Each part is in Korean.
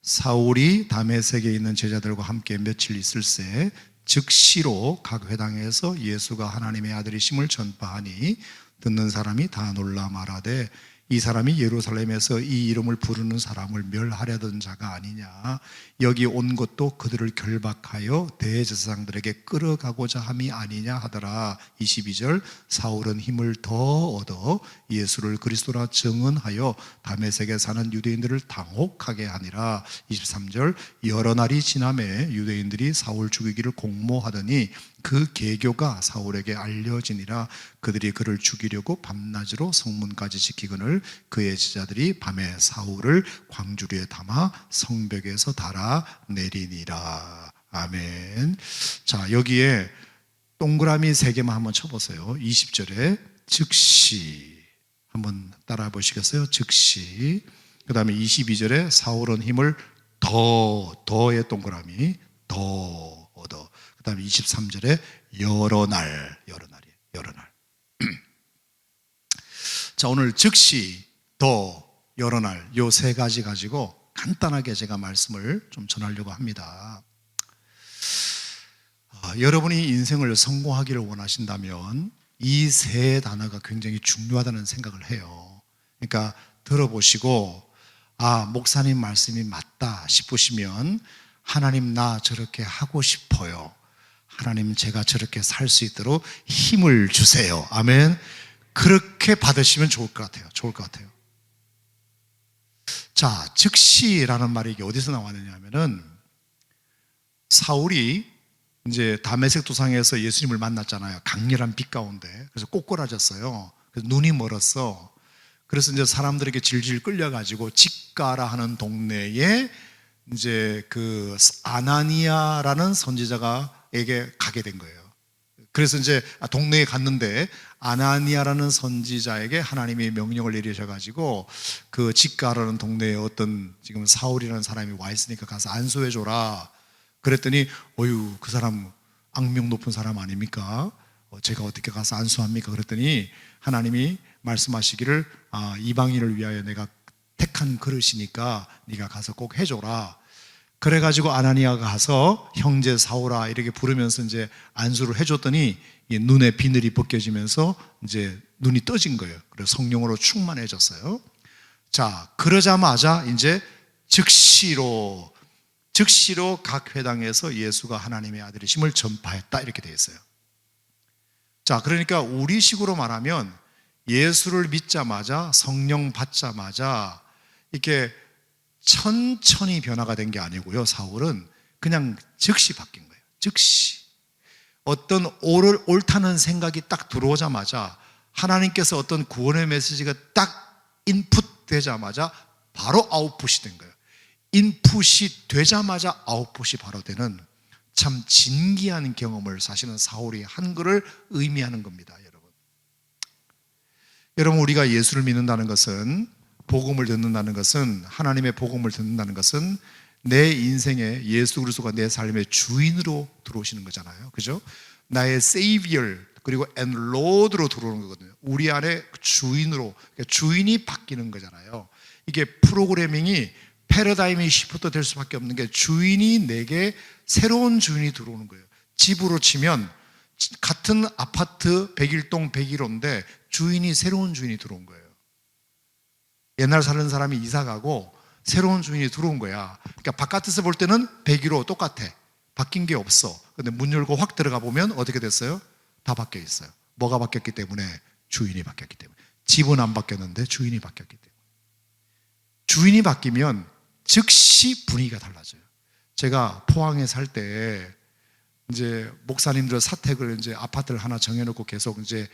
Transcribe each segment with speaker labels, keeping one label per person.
Speaker 1: 사울이 다메섹에 있는 제자들과 함께 며칠 있을새 즉시로 각 회당에서 예수가 하나님의 아들이심을 전파하니 듣는 사람이 다 놀라 말하되 이 사람이 예루살렘에서 이 이름을 부르는 사람을 멸하려던 자가 아니냐. 여기 온 것도 그들을 결박하여 대제사장들에게 끌어가고자 함이 아니냐 하더라. 22절 사울은 힘을 더 얻어 예수를 그리스도라 증언하여 다메섹에 사는 유대인들을 당혹하게 하니라. 23절 여러 날이 지나매 유대인들이 사울 죽이기를 공모하더니 그 계교가 사울에게 알려지니라. 그들이 그를 죽이려고 밤낮으로 성문까지 지키거늘 그의 제자들이 밤에 사울을 광주리에 담아 성벽에서 달아 내리니라. 아멘. 자, 여기에 동그라미 3개만 한번 쳐보세요. 20절에 즉시 한번 따라 보시겠어요? 즉시. 그 다음에 22절에 사울은 힘을 더의 동그라미 더 얻어. 그 다음에 23절에 여러 날이에요. 여러 날. 자, 오늘 즉시, 더, 여러 날 요 3가지 가지고 간단하게 제가 말씀을 좀 전하려고 합니다. 여러분이 인생을 성공하기를 원하신다면 이 3 단어가 굉장히 중요하다는 생각을 해요. 그러니까 들어보시고 목사님 말씀이 맞다 싶으시면 하나님 나 저렇게 하고 싶어요. 하나님 제가 저렇게 살 수 있도록 힘을 주세요. 아멘. 그렇게 받으시면 좋을 것 같아요. 자, 즉시라는 말이 이게 어디서 나왔느냐 하면은 사울이 이제 다메섹 도상에서 예수님을 만났잖아요. 강렬한 빛 가운데. 그래서 꼬꾸라졌어요. 그래서 눈이 멀었어. 그래서 이제 사람들에게 질질 끌려가지고 직가라 하는 동네에 이제 그 아나니아라는 선지자에게 가게 된 거예요. 그래서 이제 동네에 갔는데 아나니아라는 선지자에게 하나님이 명령을 내리셔가지고 그 직가라는 동네에 어떤 지금 사울이라는 사람이 와 있으니까 가서 안수해줘라. 그랬더니 그 사람 악명 높은 사람 아닙니까? 제가 어떻게 가서 안수합니까? 그랬더니 하나님이 말씀하시기를 이방인을 위하여 내가 택한 그릇이니까 네가 가서 꼭 해줘라. 그래가지고 아나니아가 가서 형제 사울아 이렇게 부르면서 이제 안수를 해줬더니 눈에 비늘이 벗겨지면서 이제 눈이 떠진 거예요. 그래서 성령으로 충만해졌어요. 자, 그러자마자 이제 즉시로 각 회당에서 예수가 하나님의 아들이심을 전파했다 이렇게 되어 있어요. 자, 그러니까 우리식으로 말하면 예수를 믿자마자 성령 받자마자 이렇게 천천히 변화가 된 게 아니고요. 사울은 그냥 즉시 바뀐 거예요. 즉시. 어떤 옳다는 생각이 딱 들어오자마자 하나님께서 어떤 구원의 메시지가 딱 인풋 되자마자 바로 아웃풋이 된 거예요. 인풋이 되자마자 아웃풋이 바로 되는 참 진기한 경험을 사실은 사울이 한 것을 의미하는 겁니다. 여러분 우리가 예수를 믿는다는 것은, 복음을 듣는다는 것은, 하나님의 복음을 듣는다는 것은 내 인생에 예수 그리스도가 내 삶의 주인으로 들어오시는 거잖아요. 그죠? 나의 Savior 그리고 and Lord로 들어오는 거거든요. 우리 안에 주인으로, 그러니까 주인이 바뀌는 거잖아요. 이게 프로그래밍이 패러다임이 시프트 될 수밖에 없는 게 주인이 내게 새로운 주인이 들어오는 거예요. 집으로 치면 같은 아파트 101동 101호인데 주인이 새로운 주인이 들어온 거예요. 옛날 사는 사람이 이사 가고 새로운 주인이 들어온 거야. 그러니까 바깥에서 볼 때는 101호 똑같아. 바뀐 게 없어. 근데 문 열고 확 들어가 보면 어떻게 됐어요? 다 바뀌어 있어요. 뭐가 바뀌었기 때문에? 주인이 바뀌었기 때문에. 집은 안 바뀌었는데 주인이 바뀌었기 때문에. 주인이 바뀌면 즉시 분위기가 달라져요. 제가 포항에 살 때 이제 목사님들 사택을 이제 아파트를 하나 정해놓고 계속 이제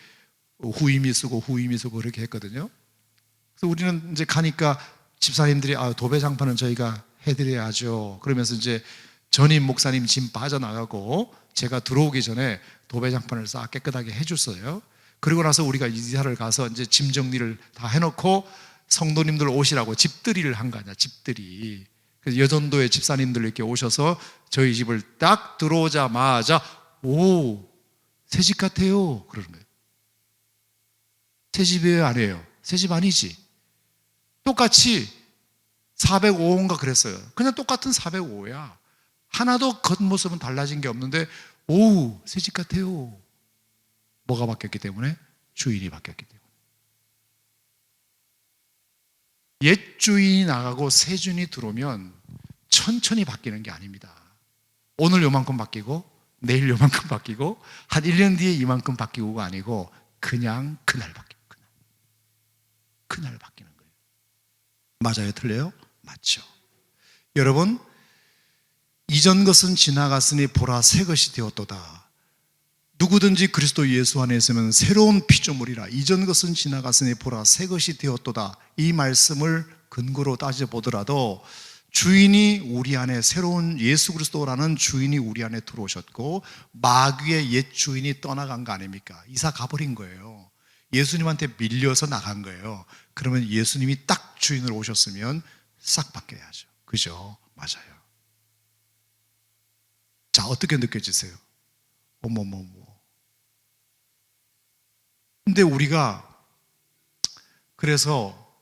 Speaker 1: 후임이 쓰고 그렇게 했거든요. 그래서 우리는 이제 가니까 집사님들이 도배장판은 저희가 해드려야죠. 그러면서 이제 전임 목사님 짐 빠져나가고 제가 들어오기 전에 도배장판을 싹 깨끗하게 해줬어요. 그리고 나서 우리가 이사를 가서 이제 짐 정리를 다 해놓고 성도님들 오시라고 집들이를 한 거 아니야, 집들이. 그래서 여전도의 집사님들 이렇게 오셔서 저희 집을 딱 들어오자마자 새 집 같아요 그러는 거예요. 새 집이에요, 아니에요? 새 집 아니지? 똑같이 405호인가 그랬어요. 그냥 똑같은 405호야. 하나도 겉모습은 달라진 게 없는데 오우 새 집 같아요. 뭐가 바뀌었기 때문에? 주인이 바뀌었기 때문에. 옛 주인이 나가고 새 주인이 들어오면 천천히 바뀌는 게 아닙니다. 오늘 요만큼 바뀌고 내일 요만큼 바뀌고 한 1년 뒤에 이만큼 바뀌고가 아니고 그냥 그날 바뀌고 그날 바뀌는 거예요. 맞아요? 틀려요? 맞죠. 여러분, 이전 것은 지나갔으니 보라 새 것이 되었도다. 누구든지 그리스도 예수 안에 있으면 새로운 피조물이라. 이전 것은 지나갔으니 보라 새 것이 되었도다. 이 말씀을 근거로 따져보더라도 주인이 우리 안에, 새로운 예수 그리스도라는 주인이 우리 안에 들어오셨고 마귀의 옛 주인이 떠나간 거 아닙니까? 이사 가버린 거예요. 예수님한테 밀려서 나간 거예요. 그러면 예수님이 딱 주인으로 오셨으면 싹 바뀌어야죠. 그죠? 맞아요. 자, 어떻게 느껴지세요? 어머머머. 근데 우리가 그래서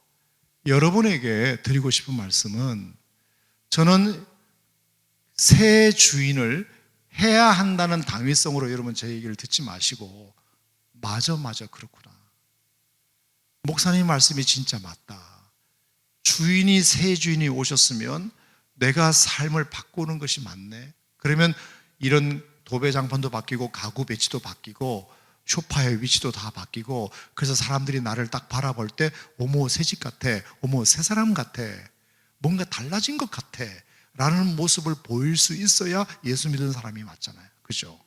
Speaker 1: 여러분에게 드리고 싶은 말씀은, 저는 새 주인을 해야 한다는 당위성으로 여러분 제 얘기를 듣지 마시고 맞아 그렇구나. 목사님 말씀이 진짜 맞다. 주인이 새 주인이 오셨으면 내가 삶을 바꾸는 것이 맞네. 그러면 이런 도배장판도 바뀌고 가구 배치도 바뀌고 소파의 위치도 다 바뀌고, 그래서 사람들이 나를 딱 바라볼 때 어머 새집 같아, 어머 새 사람 같아, 뭔가 달라진 것 같아 라는 모습을 보일 수 있어야 예수 믿는 사람이 맞잖아요. 그죠?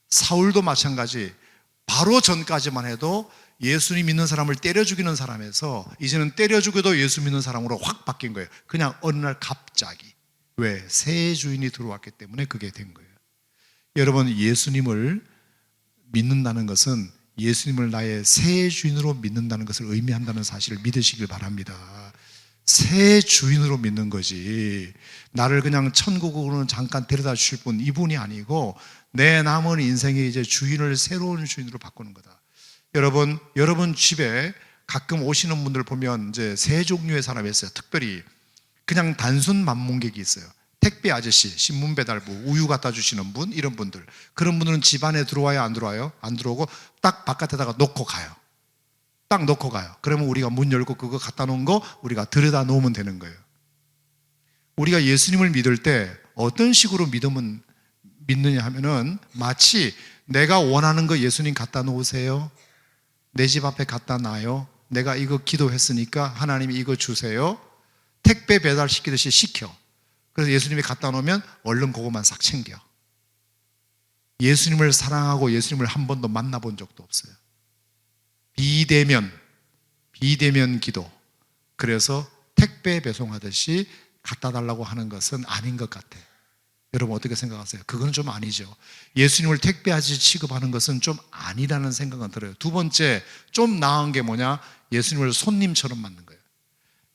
Speaker 1: 사울도 마찬가지. 바로 전까지만 해도 예수님 믿는 사람을 때려 죽이는 사람에서 이제는 때려 죽여도 예수 믿는 사람으로 확 바뀐 거예요. 그냥 어느 날 갑자기. 왜? 새 주인이 들어왔기 때문에 그게 된 거예요. 여러분, 예수님을 믿는다는 것은 예수님을 나의 새 주인으로 믿는다는 것을 의미한다는 사실을 믿으시길 바랍니다. 새 주인으로 믿는 거지, 나를 그냥 천국으로는 잠깐 데려다 주실 분, 이분이 아니고 내 남은 인생에 이제 주인을 새로운 주인으로 바꾸는 거다. 여러분 집에 가끔 오시는 분들 보면 이제 세 종류의 사람이 있어요. 특별히 그냥 단순 만문객이 있어요. 택배 아저씨, 신문 배달부, 우유 갖다 주시는 분, 이런 분들. 그런 분들은 집 안에 들어와요? 안 들어와요? 안 들어오고 딱 바깥에다가 놓고 가요. 딱 놓고 가요. 그러면 우리가 문 열고 그거 갖다 놓은 거 우리가 들여다 놓으면 되는 거예요. 우리가 예수님을 믿을 때 어떤 식으로 믿느냐 하면은, 마치 내가 원하는 거 예수님 갖다 놓으세요, 내 집 앞에 갖다 놔요, 내가 이거 기도했으니까 하나님이 이거 주세요, 택배 배달 시키듯이 시켜. 그래서 예수님이 갖다 놓으면 얼른 그것만 싹 챙겨. 예수님을 사랑하고 예수님을 한 번도 만나본 적도 없어요. 비대면 기도. 그래서 택배 배송하듯이 갖다 달라고 하는 것은 아닌 것 같아. 여러분 어떻게 생각하세요? 그건 좀 아니죠. 예수님을 택배 아저씨 취급하는 것은 좀 아니라는 생각은 들어요. 두 번째, 좀 나은 게 뭐냐? 예수님을 손님처럼 맞는 거예요.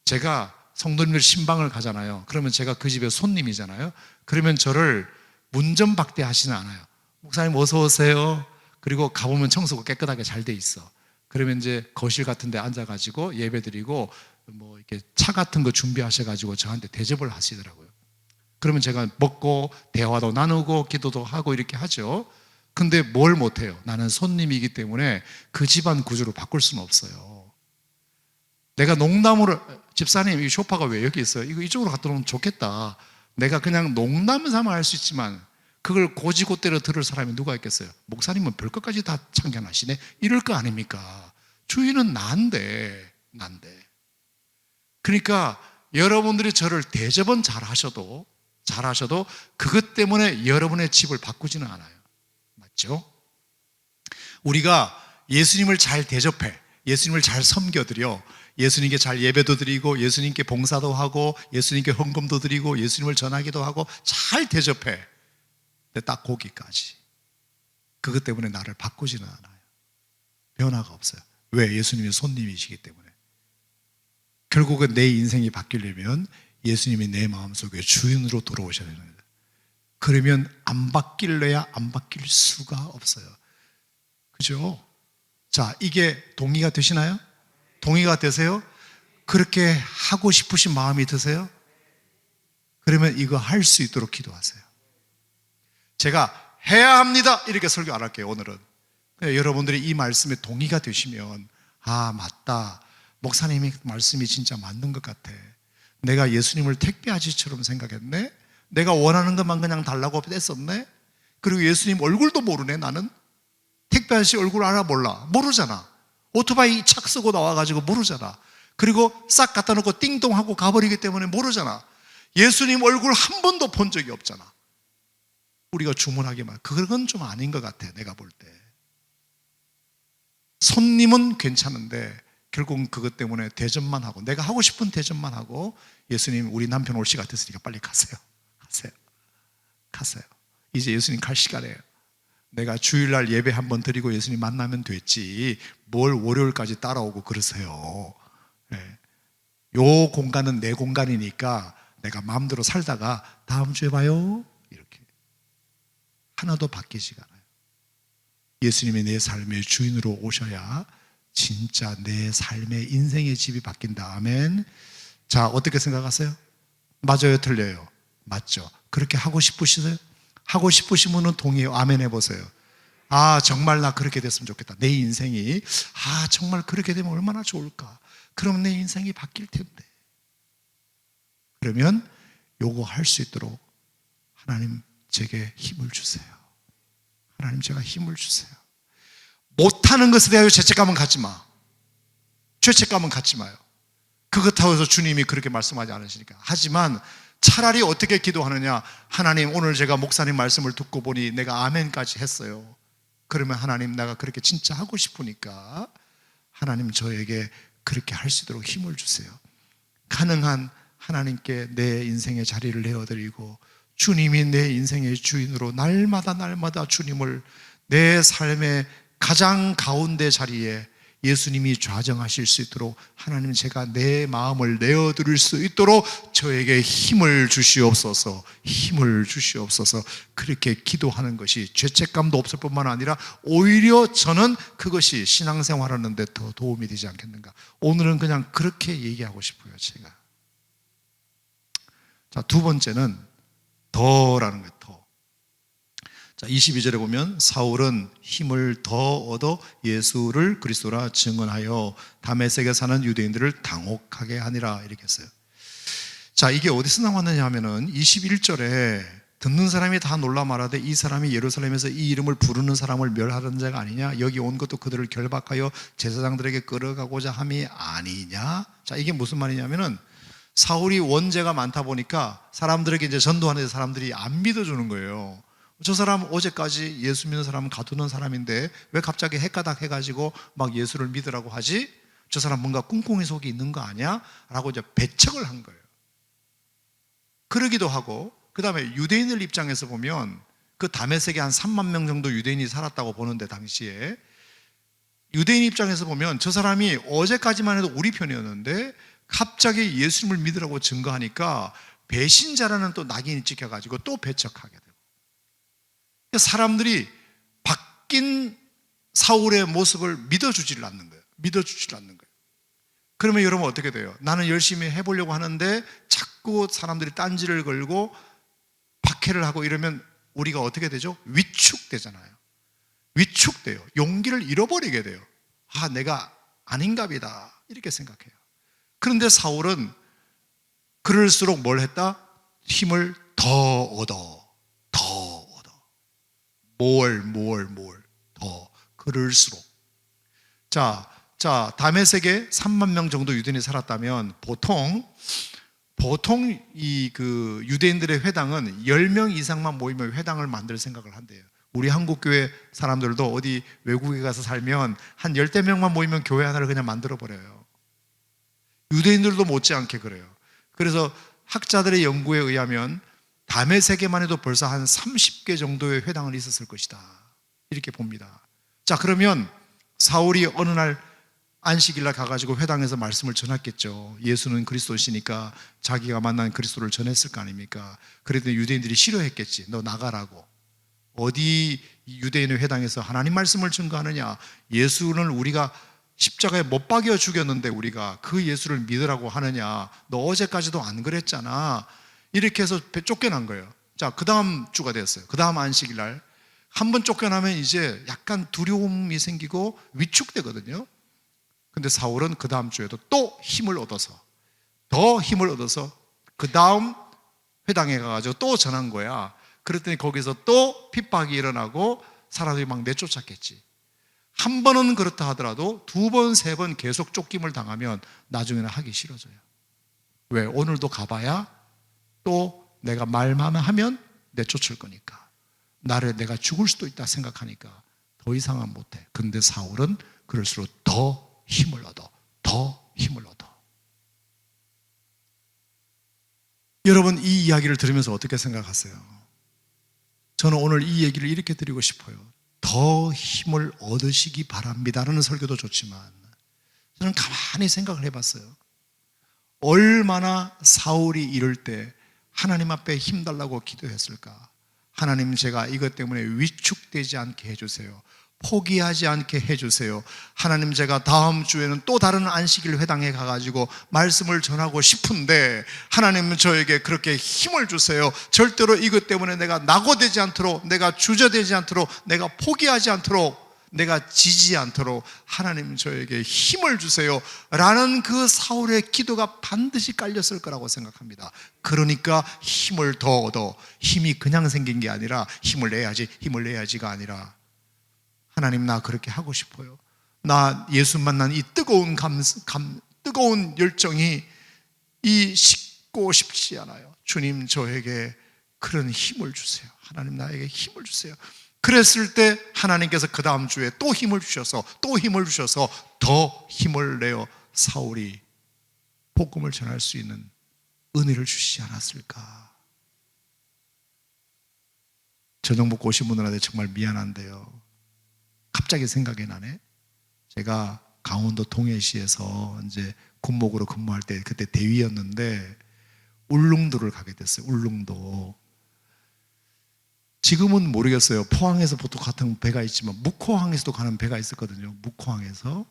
Speaker 1: 제가 성도님들 신방을 가잖아요. 그러면 제가 그 집의 손님이잖아요. 그러면 저를 문전박대 하시는 않아요. 목사님 어서 오세요. 그리고 가보면 청소가 깨끗하게 잘 돼 있어. 그러면 이제 거실 같은 데 앉아가지고 예배 드리고 뭐 이렇게 차 같은 거 준비하셔가지고 저한테 대접을 하시더라고요. 그러면 제가 먹고 대화도 나누고 기도도 하고 이렇게 하죠. 근데 뭘 못해요? 나는 손님이기 때문에 그 집안 구조를 바꿀 수는 없어요. 내가 농담으로, 집사님 이 소파가 왜 여기 있어요? 이거 이쪽으로 갖다 놓으면 좋겠다. 내가 그냥 농담 삼아 할 수 있지만 그걸 고지고대로 들을 사람이 누가 있겠어요? 목사님은 별것까지 다 참견하시네, 이럴 거 아닙니까? 주인은 난데. 그러니까 여러분들이 저를 대접은 잘하셔도 그것 때문에 여러분의 집을 바꾸지는 않아요. 맞죠? 우리가 예수님을 잘 대접해, 예수님을 잘 섬겨드려, 예수님께 잘 예배도 드리고 예수님께 봉사도 하고 예수님께 헌금도 드리고 예수님을 전하기도 하고 잘 대접해. 근데 딱 거기까지. 그것 때문에 나를 바꾸지는 않아요. 변화가 없어요. 왜? 예수님이 손님이시기 때문에. 결국은 내 인생이 바뀌려면 예수님이 내 마음속에 주인으로 돌아오셔야 되는 거예요. 그러면 안 바뀔래야 안 바뀔 수가 없어요. 그죠? 자, 이게 동의가 되시나요? 동의가 되세요? 그렇게 하고 싶으신 마음이 드세요? 그러면 이거 할 수 있도록 기도하세요. 제가 해야 합니다 이렇게 설교 안 할게요. 오늘은 그냥 여러분들이 이 말씀에 동의가 되시면, 아 맞다, 목사님이 말씀이 진짜 맞는 것 같아, 내가 예수님을 택배 아저씨처럼 생각했네, 내가 원하는 것만 그냥 달라고 뺐었네, 그리고 예수님 얼굴도 모르네. 나는 택배 아저씨 얼굴 알아? 몰라? 모르잖아. 오토바이 착 쓰고 나와가지고 모르잖아. 그리고 싹 갖다 놓고 띵동하고 가버리기 때문에 모르잖아. 예수님 얼굴 한 번도 본 적이 없잖아. 우리가 주문하기만. 그건 좀 아닌 것 같아, 내가 볼 때. 손님은 괜찮은데 결국은 그것 때문에 대접만 하고, 내가 하고 싶은 대접만 하고, 예수님 우리 남편 올 시간 됐으니까 빨리 가세요. 가세요. 이제 예수님 갈 시간이에요. 내가 주일날 예배 한번 드리고 예수님 만나면 됐지 뭘 월요일까지 따라오고 그러세요. 네. 요 공간은 내 공간이니까 내가 마음대로 살다가 다음 주에 봐요 이렇게. 하나도 바뀌지가 않아요. 예수님이 내 삶의 주인으로 오셔야 진짜 내 삶의 인생의 집이 바뀐다. 아멘. 자, 어떻게 생각하세요? 맞아요, 틀려요? 맞죠. 그렇게 하고 싶으시세요? 하고 싶으신 분은 동의해요. 아멘 해보세요. 아 정말 나 그렇게 됐으면 좋겠다. 내 인생이 정말 그렇게 되면 얼마나 좋을까. 그러면 내 인생이 바뀔 텐데. 그러면 요거 할 수 있도록 하나님 제게 힘을 주세요. 하나님 제가 힘을 주세요. 못하는 것에 대하여 죄책감은 갖지 마. 죄책감은 갖지 마요. 그렇다고 해서 주님이 그렇게 말씀하지 않으시니까. 하지만 차라리 어떻게 기도하느냐. 하나님 오늘 제가 목사님 말씀을 듣고 보니 내가 아멘까지 했어요. 그러면 하나님 내가 그렇게 진짜 하고 싶으니까 하나님 저에게 그렇게 할 수 있도록 힘을 주세요. 가능한 하나님께 내 인생의 자리를 내어드리고 주님이 내 인생의 주인으로 날마다 주님을 내 삶의 가장 가운데 자리에 예수님이 좌정하실 수 있도록 하나님 제가 내 마음을 내어드릴 수 있도록 저에게 힘을 주시옵소서. 힘을 주시옵소서. 그렇게 기도하는 것이 죄책감도 없을 뿐만 아니라 오히려 저는 그것이 신앙생활하는 데 더 도움이 되지 않겠는가. 오늘은 그냥 그렇게 얘기하고 싶어요. 제가. 자, 두 번째는 더라는 거예요. 더. 자, 22절에 보면 사울은 힘을 더 얻어 예수를 그리스도라 증언하여 다메섹에 사는 유대인들을 당혹하게 하니라 이렇게 했어요. 자, 이게 어디서 나왔느냐 하면은 21절에 듣는 사람이 다 놀라 말하되 이 사람이 예루살렘에서 이 이름을 부르는 사람을 멸하는 자가 아니냐, 여기 온 것도 그들을 결박하여 제사장들에게 끌어가고자 함이 아니냐. 자, 이게 무슨 말이냐면은 사울이 원죄가 많다 보니까 사람들에게 이제 전도하는 사람들이 안 믿어주는 거예요. 저 사람 어제까지 예수 믿는 사람은 가두는 사람인데 왜 갑자기 헷가닥 해가지고 막 예수를 믿으라고 하지? 저 사람 뭔가 꿍꿍이 속이 있는 거 아니야? 라고 이제 배척을 한 거예요. 그러기도 하고, 그 다음에 유대인들 입장에서 보면 그 다메섹에 한 3만 명 정도 유대인이 살았다고 보는데 당시에 유대인 입장에서 보면 저 사람이 어제까지만 해도 우리 편이었는데 갑자기 예수님을 믿으라고 증거하니까 배신자라는 또 낙인이 찍혀가지고 또 배척하게 돼요. 사람들이 바뀐 사울의 모습을 믿어주지를 않는 거예요. 그러면 여러분 어떻게 돼요? 나는 열심히 해보려고 하는데 자꾸 사람들이 딴지를 걸고 박해를 하고 이러면 우리가 어떻게 되죠? 위축되잖아요. 위축돼요. 용기를 잃어버리게 돼요. 내가 아닌갑이다 이렇게 생각해요. 그런데 사울은 그럴수록 뭘 했다? 힘을 더 얻어. 더 그럴수록. 자, 다메섹에 3만 명 정도 유대인이 살았다면 보통 이 그 유대인들의 회당은 10명 이상만 모이면 회당을 만들 생각을 한대요. 우리 한국교회 사람들도 어디 외국에 가서 살면 한 10대 명만 모이면 교회 하나를 그냥 만들어 버려요. 유대인들도 못지않게 그래요. 그래서 학자들의 연구에 의하면 다메섹에만 해도 벌써 한 30개 정도의 회당을 있었을 것이다 이렇게 봅니다. 자, 그러면 사울이 어느 날 안식일날 가가지고 회당에서 말씀을 전했겠죠. 예수는 그리스도시니까 자기가 만난 그리스도를 전했을 거 아닙니까? 그랬더니 유대인들이 싫어했겠지. 너 나가라고. 어디 유대인의 회당에서 하나님 말씀을 증거하느냐. 예수는 우리가 십자가에 못 박여 죽였는데 우리가 그 예수를 믿으라고 하느냐, 너 어제까지도 안 그랬잖아, 이렇게 해서 쫓겨난 거예요. 자, 그 다음 주가 됐어요. 그 다음 안식일 날 한 번 쫓겨나면 이제 약간 두려움이 생기고 위축되거든요. 근데 사울은 그 다음 주에도 또 힘을 얻어서, 더 힘을 얻어서 그 다음 회당에 가가지고 또 전한 거야. 그랬더니 거기서 또 핍박이 일어나고 사람들이 막 내쫓았겠지. 한 번은 그렇다 하더라도 두 번, 세 번 계속 쫓김을 당하면 나중에는 하기 싫어져요. 왜? 오늘도 가봐야 또 내가 말만 하면 내쫓을 거니까, 나를 내가 죽을 수도 있다 생각하니까 더 이상은 못해. 근데 사울은 그럴수록 더 힘을 얻어, 더 힘을 얻어. 여러분, 이 이야기를 들으면서 어떻게 생각하세요? 저는 오늘 이 얘기를 이렇게 드리고 싶어요. 더 힘을 얻으시기 바랍니다라는 설교도 좋지만, 저는 가만히 생각을 해봤어요. 얼마나 사울이 이럴 때 하나님 앞에 힘달라고 기도했을까? 하나님, 제가 이것 때문에 위축되지 않게 해주세요. 포기하지 않게 해주세요. 하나님, 제가 다음 주에는 또 다른 안식일 회당에 가가지고 말씀을 전하고 싶은데 하나님, 저에게 그렇게 힘을 주세요. 절대로 이것 때문에 내가 낙오되지 않도록, 내가 주저되지 않도록, 내가 포기하지 않도록, 내가 지지 않도록 하나님, 저에게 힘을 주세요 라는 그 사울의 기도가 반드시 깔렸을 거라고 생각합니다. 그러니까 힘을 더 얻어. 힘이 그냥 생긴 게 아니라 힘을 내야지, 힘을 내야지가 아니라, 하나님, 나 그렇게 하고 싶어요. 나 예수 만난 이 뜨거운 뜨거운 열정이 식고 싶지 않아요. 주님, 저에게 그런 힘을 주세요. 하나님, 나에게 힘을 주세요. 그랬을 때 하나님께서 그 다음 주에 또 힘을 주셔서, 또 힘을 주셔서 더 힘을 내어 사울이 복음을 전할 수 있는 은혜를 주시지 않았을까. 저녁 먹고 오신 분들한테 정말 미안한데요, 갑자기 생각이 나네. 제가 강원도 동해시에서 이제 군목으로 근무할 때, 그때 대위였는데 울릉도를 가게 됐어요. 울릉도. 지금은 모르겠어요. 포항에서 보통 같은 배가 있지만 묵호항에서도 가는 배가 있었거든요. 묵호항에서.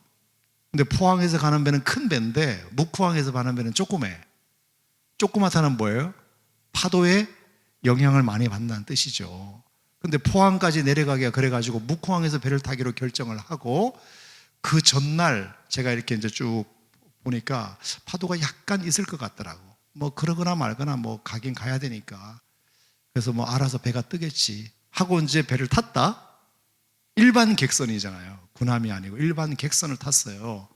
Speaker 1: 근데 포항에서 가는 배는 큰 배인데 묵호항에서 가는 배는 조그매. 조그맣다는 뭐예요? 파도에 영향을 많이 받는다는 뜻이죠. 근데 포항까지 내려가기가 그래가지고 묵호항에서 배를 타기로 결정을 하고, 그 전날 제가 이렇게 이제 쭉 보니까 파도가 약간 있을 것 같더라고. 뭐 그러거나 말거나 뭐 가긴 가야 되니까, 그래서 뭐 알아서 배가 뜨겠지 하고 이제 배를 탔다. 일반 객선이잖아요. 군함이 아니고 일반 객선을 탔어요.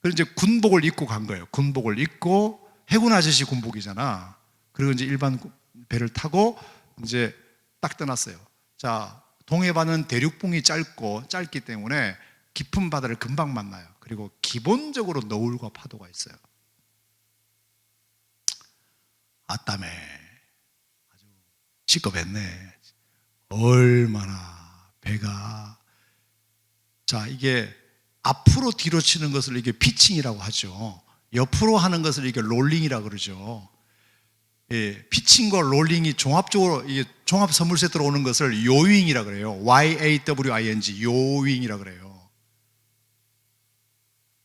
Speaker 1: 그래서 이제 군복을 입고 간 거예요. 군복을 입고, 해군 아저씨 군복이잖아. 그리고 이제 일반 배를 타고 이제 딱 떠났어요. 자, 동해바다는 대륙봉이 짧기 때문에 깊은 바다를 금방 만나요. 그리고 기본적으로 너울과 파도가 있어요. 아따매, 아주 시겁했네. 얼마나 배가, 자, 이게 앞으로 뒤로 치는 것을 이게 피칭이라고 하죠. 옆으로 하는 것을 이게 롤링이라고 그러죠. 예, 피칭과 롤링이 종합적으로, 이게 종합 선물 세트로 오는 것을 요윙이라 그래요. YAWING, 요윙이라 그래요.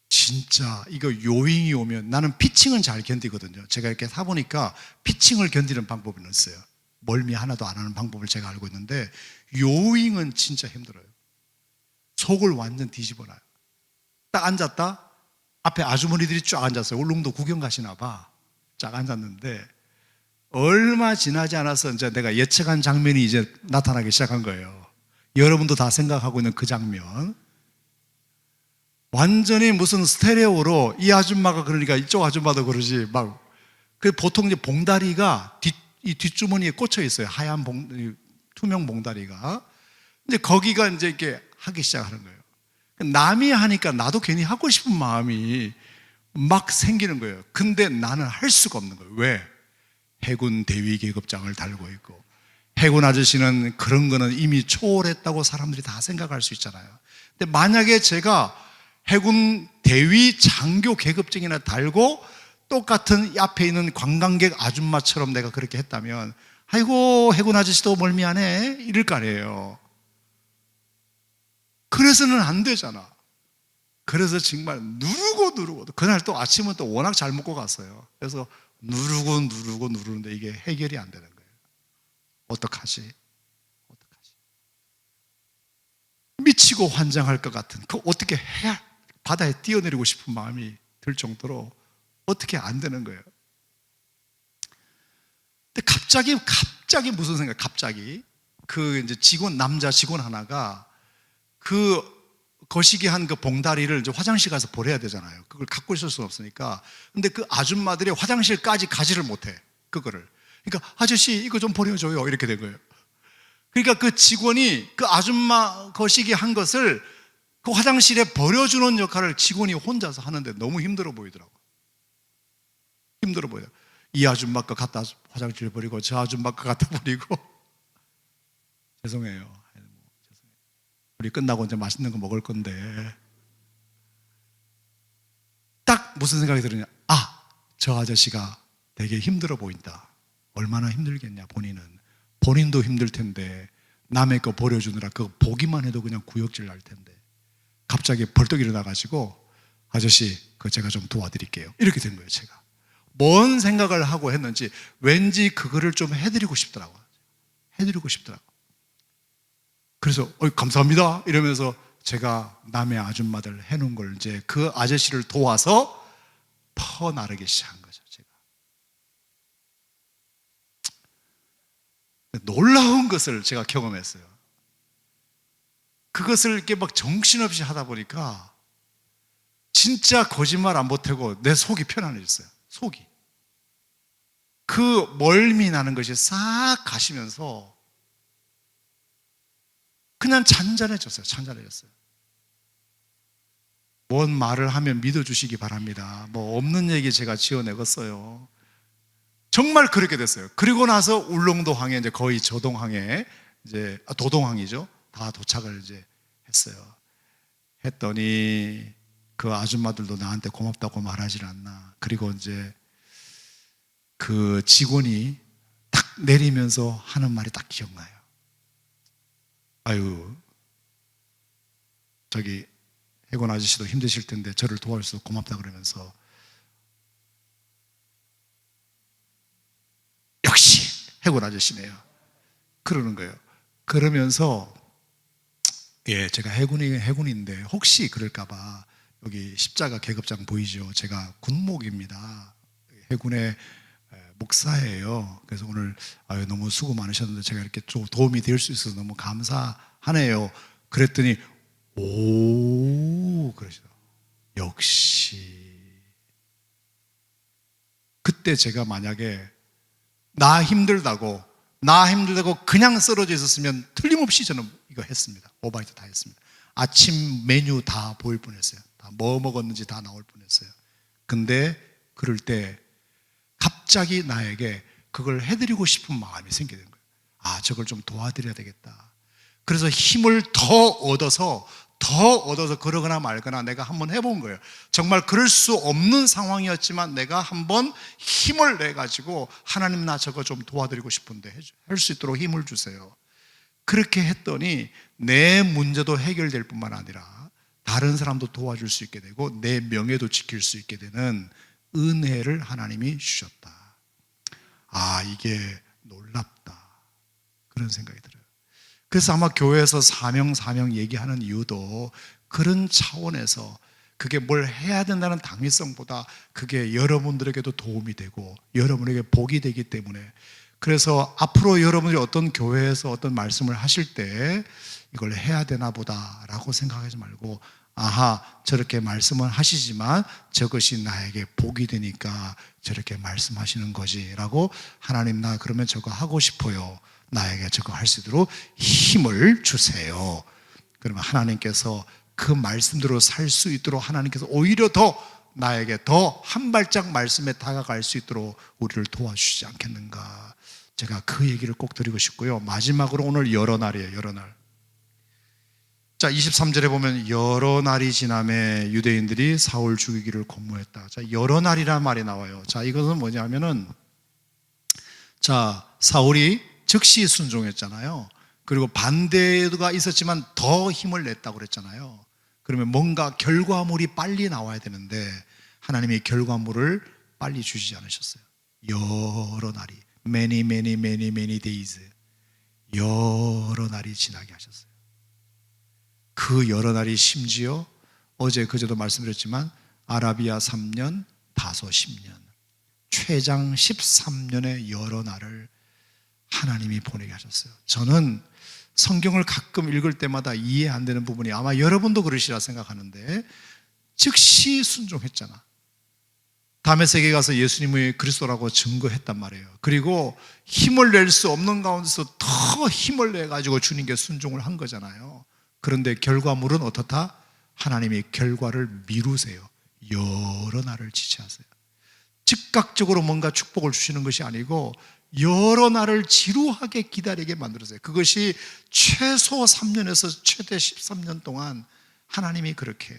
Speaker 1: 진짜 이거 요윙이 오면, 나는 피칭은 잘 견디거든요. 제가 이렇게 타보니까 피칭을 견디는 방법은 있어요. 멀미 하나도 안 하는 방법을 제가 알고 있는데, 요윙은 진짜 힘들어요. 속을 완전 뒤집어놔요. 딱 앉았다, 앞에 아주머니들이 쫙 앉았어요. 울릉도 구경 가시나 봐. 쫙 앉았는데 얼마 지나지 않아서 이제 내가 예측한 장면이 이제 나타나기 시작한 거예요. 여러분도 다 생각하고 있는 그 장면. 완전히 무슨 스테레오로 이 아줌마가 그러니까 이쪽 아줌마도 그러지, 막 그 보통 이제 봉다리가 이 뒷주머니에 꽂혀 있어요. 하얀 투명 봉다리가. 근데 거기가 이제 이렇게 하기 시작하는 거예요. 남이 하니까 나도 괜히 하고 싶은 마음이 막 생기는 거예요. 근데 나는 할 수가 없는 거예요. 왜? 해군 대위 계급장을 달고 있고, 해군 아저씨는 그런 거는 이미 초월했다고 사람들이 다 생각할 수 있잖아요. 근데 만약에 제가 해군 대위 장교 계급증이나 달고 똑같은 앞에 있는 관광객 아줌마처럼 내가 그렇게 했다면, 아이고 해군 아저씨도 멀미하네 이럴 거 아니에요. 그래서는 안 되잖아. 그래서 정말 누르고 그날 또 아침은 또 워낙 잘 먹고 갔어요. 그래서 누르는데 이게 해결이 안 되는 거예요. 어떡하지? 미치고 환장할 것 같은, 그 어떻게 해야, 바다에 뛰어내리고 싶은 마음이 들 정도로 어떻게 안 되는 거예요. 근데 갑자기 무슨 생각? 갑자기 그 이제 남자 직원 하나가 그 거시기 한 그 봉다리를 이제 화장실 가서 버려야 되잖아요. 그걸 갖고 있을 수는 없으니까. 근데 그 아줌마들이 화장실까지 가지를 못해. 그거를. 그러니까 아저씨 이거 좀 버려줘요. 이렇게 된 거예요. 그러니까 그 직원이 그 아줌마 거시기 한 것을 그 화장실에 버려주는 역할을 직원이 혼자서 하는데 너무 힘들어 보이더라고요. 힘들어 보여요. 이 아줌마 거 갖다 화장실에 버리고 저 아줌마 거 갖다 버리고. 죄송해요. 우리 끝나고 이제 맛있는 거 먹을 건데 딱 무슨 생각이 들으냐, 저 아저씨가 되게 힘들어 보인다. 얼마나 힘들겠냐. 본인도 힘들 텐데 남의 거 버려주느라 그거 보기만 해도 그냥 구역질 날 텐데 갑자기 벌떡 일어나가지고 아저씨 그거 제가 좀 도와드릴게요. 이렇게 된 거예요. 제가 뭔 생각을 하고 했는지 왠지 그거를 좀 해드리고 싶더라고요. 그래서 감사합니다 이러면서 제가 남의 아줌마들 해놓은 걸 이제 그 아저씨를 도와서 퍼나르기 시작한 거죠. 제가 놀라운 것을 제가 경험했어요. 그것을 이렇게 막 정신없이 하다 보니까 진짜 거짓말 안 보태고 내 속이 편안해졌어요. 속이 그 멀미 나는 것이 싹 가시면서 그냥 잔잔해졌어요. 뭔 말을 하면 믿어주시기 바랍니다. 뭐 없는 얘기 제가 지어내겠어요. 정말 그렇게 됐어요. 그리고 나서 울릉도항에 이제 거의 저동항에 이제 도동항이죠. 다 도착을 이제 했어요. 했더니 그 아줌마들도 나한테 고맙다고 말하질 않나. 그리고 이제 그 직원이 딱 내리면서 하는 말이 딱 기억나요. 저기 해군 아저씨도 힘드실 텐데 저를 도와주셔서 고맙다 그러면서 역시 해군 아저씨네요. 그러는 거예요. 그러면서 제가 해군인데 혹시 그럴까봐 여기 십자가 계급장 보이죠? 제가 군목입니다. 해군의 목사예요. 그래서 오늘 너무 수고 많으셨는데 제가 이렇게 좀 도움이 될 수 있어서 너무 감사하네요. 그랬더니 그러시더라고요. 역시. 그때 제가 만약에 나 힘들다고 그냥 쓰러져 있었으면 틀림없이 저는 이거 했습니다. 오바이트 다 했습니다. 아침 메뉴 다 보일 뻔했어요. 다 뭐 먹었는지 다 나올 뻔했어요. 근데 그럴 때 갑자기 나에게 그걸 해드리고 싶은 마음이 생기는 거예요. 저걸 좀 도와드려야 되겠다. 그래서 힘을 더 얻어서 그러거나 말거나 내가 한번 해본 거예요. 정말 그럴 수 없는 상황이었지만 내가 한번 힘을 내가지고 하나님 나 저거 좀 도와드리고 싶은데 할 수 있도록 힘을 주세요. 그렇게 했더니 내 문제도 해결될 뿐만 아니라 다른 사람도 도와줄 수 있게 되고 내 명예도 지킬 수 있게 되는 은혜를 하나님이 주셨다. 이게 놀랍다. 그런 생각이 들어요. 그래서 아마 교회에서 사명 얘기하는 이유도 그런 차원에서 그게 뭘 해야 된다는 당위성보다 그게 여러분들에게도 도움이 되고 여러분에게 복이 되기 때문에, 그래서 앞으로 여러분들이 어떤 교회에서 어떤 말씀을 하실 때 이걸 해야 되나 보다라고 생각하지 말고 저렇게 말씀을 하시지만 저것이 나에게 복이 되니까 저렇게 말씀하시는 거지 라고, 하나님 나 그러면 저거 하고 싶어요. 나에게 저거 할 수 있도록 힘을 주세요. 그러면 하나님께서 그 말씀대로 살 수 있도록 하나님께서 오히려 더 나에게 더 한 발짝 말씀에 다가갈 수 있도록 우리를 도와주시지 않겠는가. 제가 그 얘기를 꼭 드리고 싶고요. 마지막으로 오늘 여러 날이에요. 여러 날. 자, 23절에 보면 여러 날이 지남에 유대인들이 사울 죽이기를 공모했다. 자, 여러 날이라는 말이 나와요. 자, 이것은 뭐냐면은, 자, 사울이 즉시 순종했잖아요. 그리고 반대가 있었지만 더 힘을 냈다고 그랬잖아요. 그러면 뭔가 결과물이 빨리 나와야 되는데 하나님이 결과물을 빨리 주시지 않으셨어요. 여러 날이 many days, 여러 날이 지나게 하셨어요. 그 여러 날이 심지어 어제 그제도 말씀드렸지만 아라비아 3년, 다소 10년, 최장 13년의 여러 날을 하나님이 보내게 하셨어요. 저는 성경을 가끔 읽을 때마다 이해 안 되는 부분이 아마 여러분도 그러시라 생각하는데 즉시 순종했잖아. 다메섹에 가서 예수님의 그리스도라고 증거했단 말이에요. 그리고 힘을 낼 수 없는 가운데서 더 힘을 내가지고 주님께 순종을 한 거잖아요. 그런데 결과물은 어떻다? 하나님이 결과를 미루세요. 여러 날을 지체하세요. 즉각적으로 뭔가 축복을 주시는 것이 아니고 여러 날을 지루하게 기다리게 만들었어요. 그것이 최소 3년에서 최대 13년 동안 하나님이 그렇게.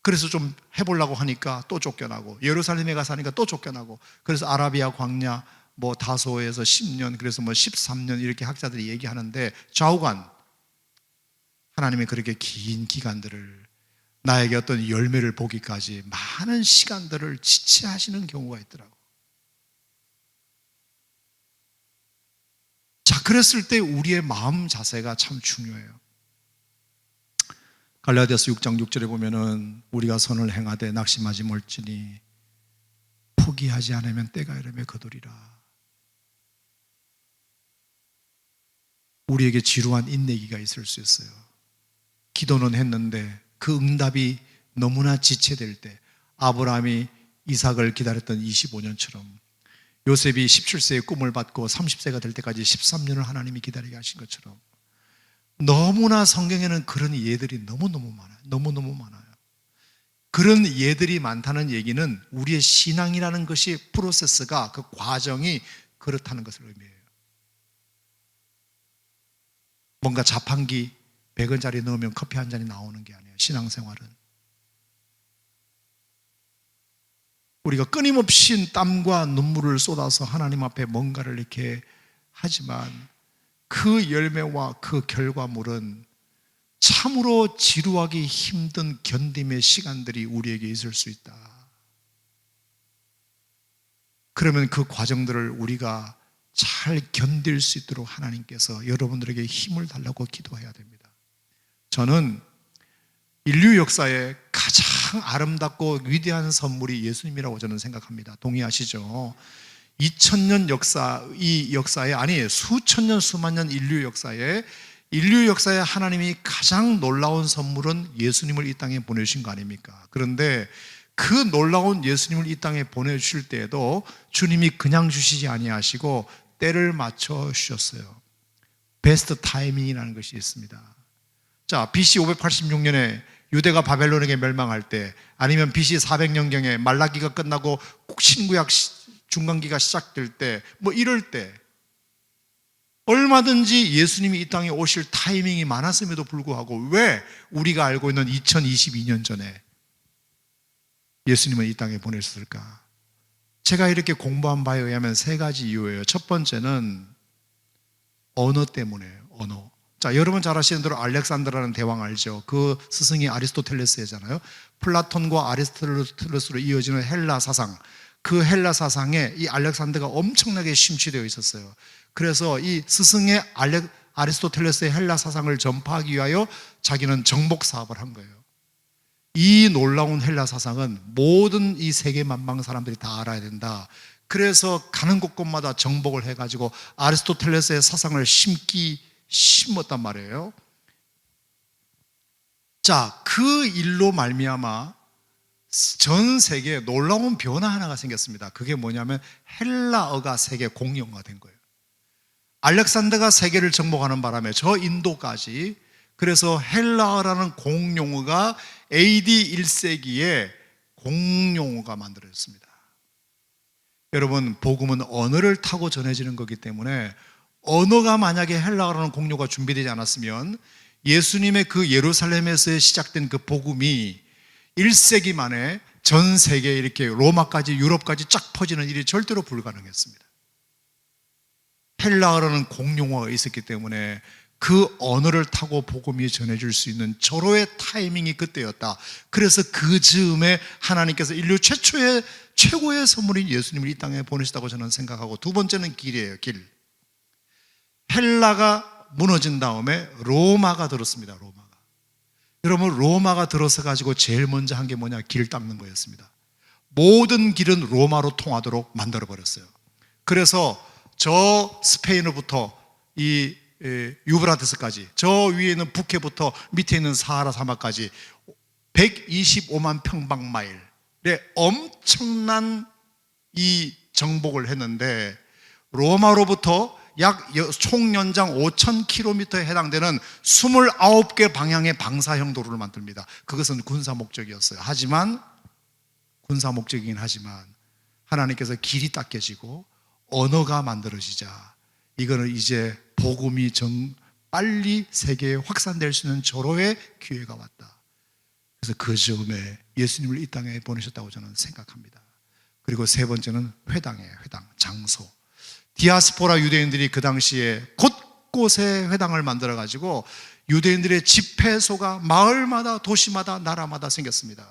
Speaker 1: 그래서 좀 해보려고 하니까 또 쫓겨나고, 예루살렘에 가서 하니까 또 쫓겨나고, 그래서 아라비아 광야 뭐 다소에서 10년, 그래서 뭐 13년 이렇게 학자들이 얘기하는데 좌우간 하나님이 그렇게 긴 기간들을 나에게 어떤 열매를 보기까지 많은 시간들을 지체하시는 경우가 있더라고. 자, 그랬을 때 우리의 마음 자세가 참 중요해요. 갈라디아서 6장 6절에 보면은 우리가 선을 행하되 낙심하지 말지니 포기하지 않으면 때가 이르매 거두리라. 우리에게 지루한 인내기가 있을 수 있어요. 기도는 했는데 그 응답이 너무나 지체될 때, 아브라함이 이삭을 기다렸던 25년처럼 요셉이 17세에 꿈을 받고 30세가 될 때까지 13년을 하나님이 기다리게 하신 것처럼 너무나 성경에는 그런 예들이 너무너무 많아요. 너무너무 많아요. 그런 예들이 많다는 얘기는 우리의 신앙이라는 것이 프로세스가, 그 과정이 그렇다는 것을 의미해요. 뭔가 자판기 100원짜리 넣으면 커피 한 잔이 나오는 게 아니에요. 신앙생활은 우리가 끊임없이 땀과 눈물을 쏟아서 하나님 앞에 뭔가를 이렇게 하지만 그 열매와 그 결과물은 참으로 지루하기 힘든 견딤의 시간들이 우리에게 있을 수 있다. 그러면 그 과정들을 우리가 잘 견딜 수 있도록 하나님께서 여러분들에게 힘을 달라고 기도해야 됩니다. 저는 인류 역사에 가장 아름답고 위대한 선물이 예수님이라고 저는 생각합니다. 동의하시죠? 2000년 역사, 이 역사에, 아니 수천 년 수만 년 인류 역사에 하나님이 가장 놀라운 선물은 예수님을 이 땅에 보내주신 거 아닙니까? 그런데 그 놀라운 예수님을 이 땅에 보내주실 때에도 주님이 그냥 주시지 아니하시고 때를 맞춰 주셨어요. 베스트 타이밍이라는 것이 있습니다. 자, BC 586년에 유대가 바벨론에게 멸망할 때, 아니면 BC 400년경에 말라기가 끝나고 신구약 중간기가 시작될 때, 뭐 이럴 때 얼마든지 예수님이 이 땅에 오실 타이밍이 많았음에도 불구하고 왜 우리가 알고 있는 2022년 전에 예수님을 이 땅에 보냈을까? 제가 이렇게 공부한 바에 의하면 세 가지 이유예요. 첫 번째는 언어 때문이에요. 언어. 자, 여러분 잘 아시는 대로 알렉산더라는 대왕 알죠? 그 스승이 아리스토텔레스잖아요. 플라톤과 아리스토텔레스로 이어지는 헬라 사상, 그 헬라 사상에 이 알렉산더가 엄청나게 심취되어 있었어요. 그래서 이 스승의 아리스토텔레스의 헬라 사상을 전파하기 위하여 자기는 정복 사업을 한 거예요. 이 놀라운 헬라 사상은 모든 이 세계 만방 사람들이 다 알아야 된다. 그래서 가는 곳곳마다 정복을 해가지고 아리스토텔레스의 사상을 심었단 말이에요. 자, 그 일로 말미암아 전 세계에 놀라운 변화 하나가 생겼습니다. 그게 뭐냐면 헬라어가 세계 공용어가 된 거예요. 알렉산더가 세계를 정복하는 바람에 저 인도까지, 그래서 헬라어라는 공용어가 AD 1세기에 공용어가 만들어졌습니다. 여러분, 복음은 언어를 타고 전해지는 거기 때문에 언어가 만약에 헬라어라는 공용어가 준비되지 않았으면 예수님의 그 예루살렘에서 시작된 그 복음이 1세기 만에 전 세계에 이렇게 로마까지 유럽까지 쫙 퍼지는 일이 절대로 불가능했습니다. 헬라어라는 공용어가 있었기 때문에 그 언어를 타고 복음이 전해질 수 있는 절호의 타이밍이 그때였다. 그래서 그 즈음에 하나님께서 인류 최고의 선물인 예수님을 이 땅에 보내셨다고 저는 생각하고, 두 번째는 길이에요. 길. 헬라가 무너진 다음에 로마가 들었습니다. 로마가. 여러분, 로마가 들어서 가지고 제일 먼저 한 게 뭐냐? 길 닦는 거였습니다. 모든 길은 로마로 통하도록 만들어 버렸어요. 그래서 저 스페인으로부터 이 유브라테스까지, 저 위에 있는 북해부터 밑에 있는 사하라 사막까지 125만 평방마일의 엄청난 이 정복을 했는데, 로마로부터 약 총 연장 5,000km에 해당되는 29개 방향의 방사형 도로를 만듭니다. 그것은 군사 목적이었어요. 하지만 군사 목적이긴 하지만 하나님께서 길이 닦여지고 언어가 만들어지자, 이거는 이제 복음이 빨리 세계에 확산될 수 있는 절호의 기회가 왔다. 그래서 그 즈음에 예수님을 이 땅에 보내셨다고 저는 생각합니다. 그리고 세 번째는 회당이에요. 회당, 장소. 디아스포라 유대인들이 그 당시에 곳곳에 회당을 만들어 가지고 유대인들의 집회소가 마을마다, 도시마다, 나라마다 생겼습니다.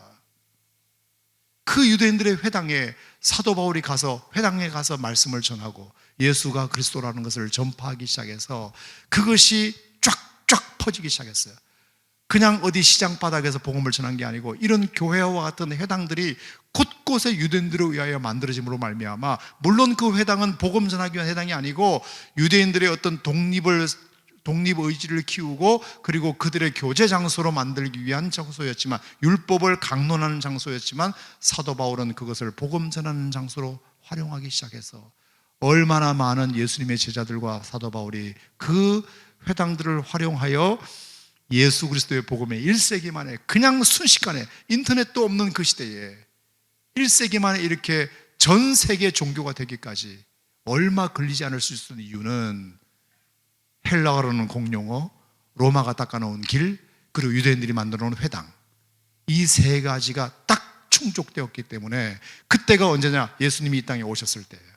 Speaker 1: 그 유대인들의 회당에 사도 바울이 가서, 회당에 가서 말씀을 전하고 예수가 그리스도라는 것을 전파하기 시작해서 그것이 쫙쫙 퍼지기 시작했어요. 그냥 어디 시장 바닥에서 복음을 전한 게 아니고, 이런 교회와 같은 회당들이 곳곳에 유대인들에 의하여 만들어짐으로 말미암아, 물론 그 회당은 복음 전하기 위한 회당이 아니고 유대인들의 어떤 독립 의지를 키우고, 그리고 그들의 교제 장소로 만들기 위한 장소였지만, 율법을 강론하는 장소였지만, 사도 바울은 그것을 복음 전하는 장소로 활용하기 시작해서 얼마나 많은 예수님의 제자들과 사도 바울이 그 회당들을 활용하여 예수 그리스도의 복음에 1세기 만에, 그냥 순식간에, 인터넷도 없는 그 시대에 1세기 만에 이렇게 전 세계 종교가 되기까지 얼마 걸리지 않을 수 있는 이유는 헬라어로는 공용어, 로마가 닦아놓은 길, 그리고 유대인들이 만들어 놓은 회당, 이 세 가지가 딱 충족되었기 때문에, 그때가 언제냐? 예수님이 이 땅에 오셨을 때예요.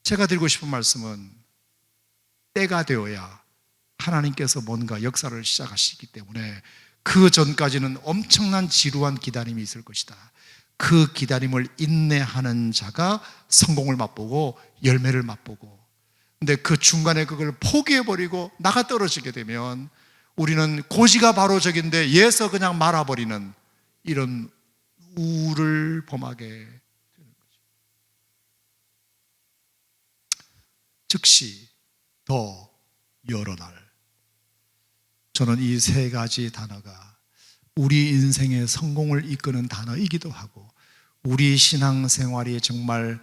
Speaker 1: 제가 드리고 싶은 말씀은, 때가 되어야 하나님께서 뭔가 역사를 시작하시기 때문에 그 전까지는 엄청난 지루한 기다림이 있을 것이다. 그 기다림을 인내하는 자가 성공을 맛보고 열매를 맛보고, 근데 그 중간에 그걸 포기해버리고 나가 떨어지게 되면 우리는 고지가 바로 저긴데 예서 그냥 말아버리는 이런 우를 범하게 되는 거죠. 즉시 더 여러 날. 저는 이 세 가지 단어가 우리 인생의 성공을 이끄는 단어이기도 하고, 우리 신앙생활이 정말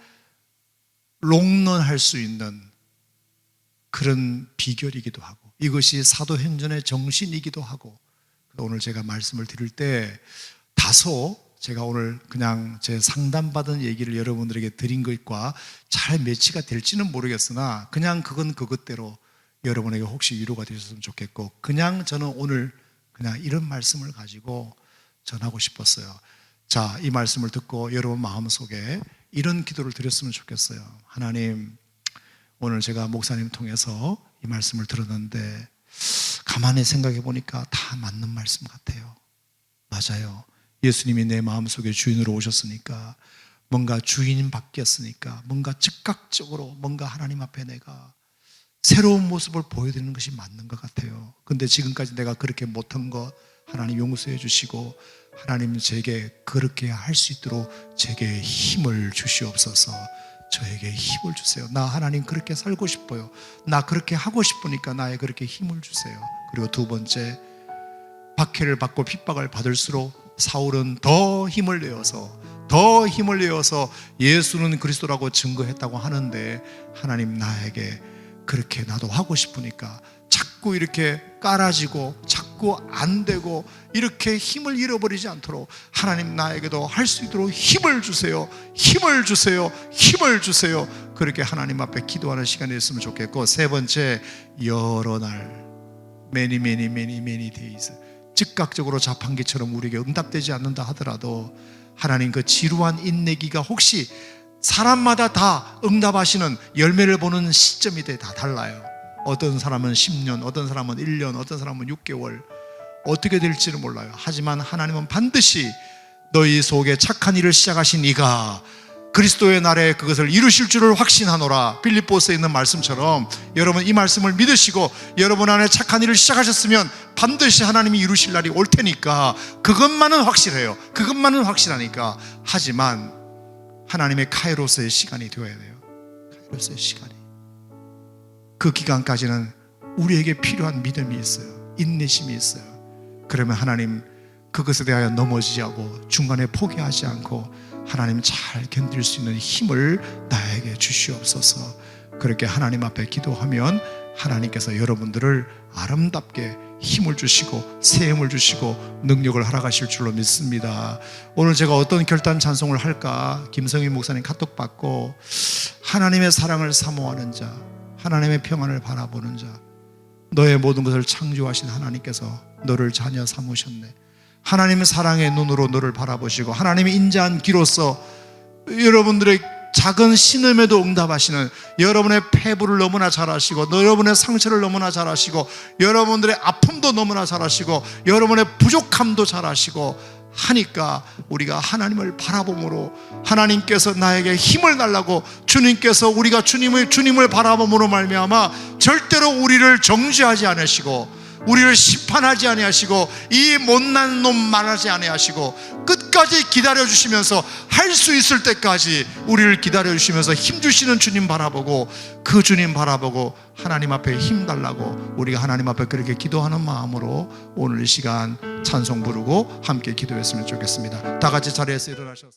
Speaker 1: 롱런할 수 있는 그런 비결이기도 하고, 이것이 사도행전의 정신이기도 하고, 오늘 제가 말씀을 드릴 때 다소 제가 오늘 그냥 제 상담받은 얘기를 여러분들에게 드린 것과 잘 매치가 될지는 모르겠으나, 그냥 그건 그것대로 여러분에게 혹시 위로가 되셨으면 좋겠고, 그냥 저는 오늘 그냥 이런 말씀을 가지고 전하고 싶었어요. 자, 이 말씀을 듣고 여러분 마음속에 이런 기도를 드렸으면 좋겠어요. 하나님, 오늘 제가 목사님 통해서 이 말씀을 들었는데 가만히 생각해 보니까 다 맞는 말씀 같아요. 맞아요. 예수님이 내 마음속에 주인으로 오셨으니까, 뭔가 주인 바뀌었으니까, 뭔가 즉각적으로 뭔가 하나님 앞에 내가 새로운 모습을 보여드리는 것이 맞는 것 같아요. 근데 지금까지 내가 그렇게 못한 것 하나님 용서해 주시고, 하나님 제게 그렇게 할 수 있도록 제게 힘을 주시옵소서. 저에게 힘을 주세요. 나 하나님 그렇게 살고 싶어요. 나 그렇게 하고 싶으니까 나에 그렇게 힘을 주세요. 그리고 두 번째, 박해를 받고 핍박을 받을수록 사울은 더 힘을 내어서 예수는 그리스도라고 증거했다고 하는데, 하나님 나에게 그렇게 나도 하고 싶으니까 자꾸 이렇게 깔아지고 자꾸 안 되고 이렇게 힘을 잃어버리지 않도록 하나님 나에게도 할 수 있도록 힘을 주세요. 그렇게 하나님 앞에 기도하는 시간이 됐으면 좋겠고, 세 번째, 여러 날, many days, 즉각적으로 자판기처럼 우리에게 응답되지 않는다 하더라도 하나님 그 지루한 인내기가 혹시 사람마다 다 응답하시는 열매를 보는 시점이 다 달라요. 어떤 사람은 10년, 어떤 사람은 1년, 어떤 사람은 6개월, 어떻게 될지는 몰라요. 하지만 하나님은 반드시 너희 속에 착한 일을 시작하신 이가 그리스도의 날에 그것을 이루실 줄을 확신하노라. 빌립보서에 있는 말씀처럼 여러분 이 말씀을 믿으시고 여러분 안에 착한 일을 시작하셨으면 반드시 하나님이 이루실 날이 올 테니까 그것만은 확실해요. 그것만은 확실하니까. 하지만 하나님의 카이로스의 시간이 되어야 돼요. 카이로스의 시간이. 그 기간까지는 우리에게 필요한 믿음이 있어요. 인내심이 있어요. 그러면 하나님 그것에 대하여 넘어지지 않고 중간에 포기하지 않고 하나님 잘 견딜 수 있는 힘을 나에게 주시옵소서. 그렇게 하나님 앞에 기도하면 하나님께서 여러분들을 아름답게 힘을 주시고 새 힘을 주시고 능력을 허락하실 줄로 믿습니다. 오늘 제가 어떤 결단 찬송을 할까 김성희 목사님 카톡 받고 하나님의 사랑을 사모하는 자, 하나님의 평안을 바라보는 자, 너의 모든 것을 창조하신 하나님께서 너를 자녀 삼으셨네. 하나님의 사랑의 눈으로 너를 바라보시고 하나님의 인자한 기로서 여러분들의 작은 신음에도 응답하시는, 여러분의 패부를 너무나 잘 아시고 여러분의 상처를 너무나 잘 아시고 여러분들의 아픔도 너무나 잘 아시고 여러분의 부족함도 잘 아시고 하니까 우리가 하나님을 바라봄으로 하나님께서 나에게 힘을 달라고 주님께서 우리가 주님을 바라봄으로 말미암아 절대로 우리를 정죄하지 않으시고 우리를 심판하지 아니하시고 이 못난 놈 말하지 아니하시고 끝까지 기다려주시면서 할 수 있을 때까지 우리를 기다려주시면서 힘주시는 주님 바라보고 그 주님 바라보고 하나님 앞에 힘 달라고 우리가 하나님 앞에 그렇게 기도하는 마음으로 오늘 이 시간 찬송 부르고 함께 기도했으면 좋겠습니다. 다 같이 자리에서 일어나셔서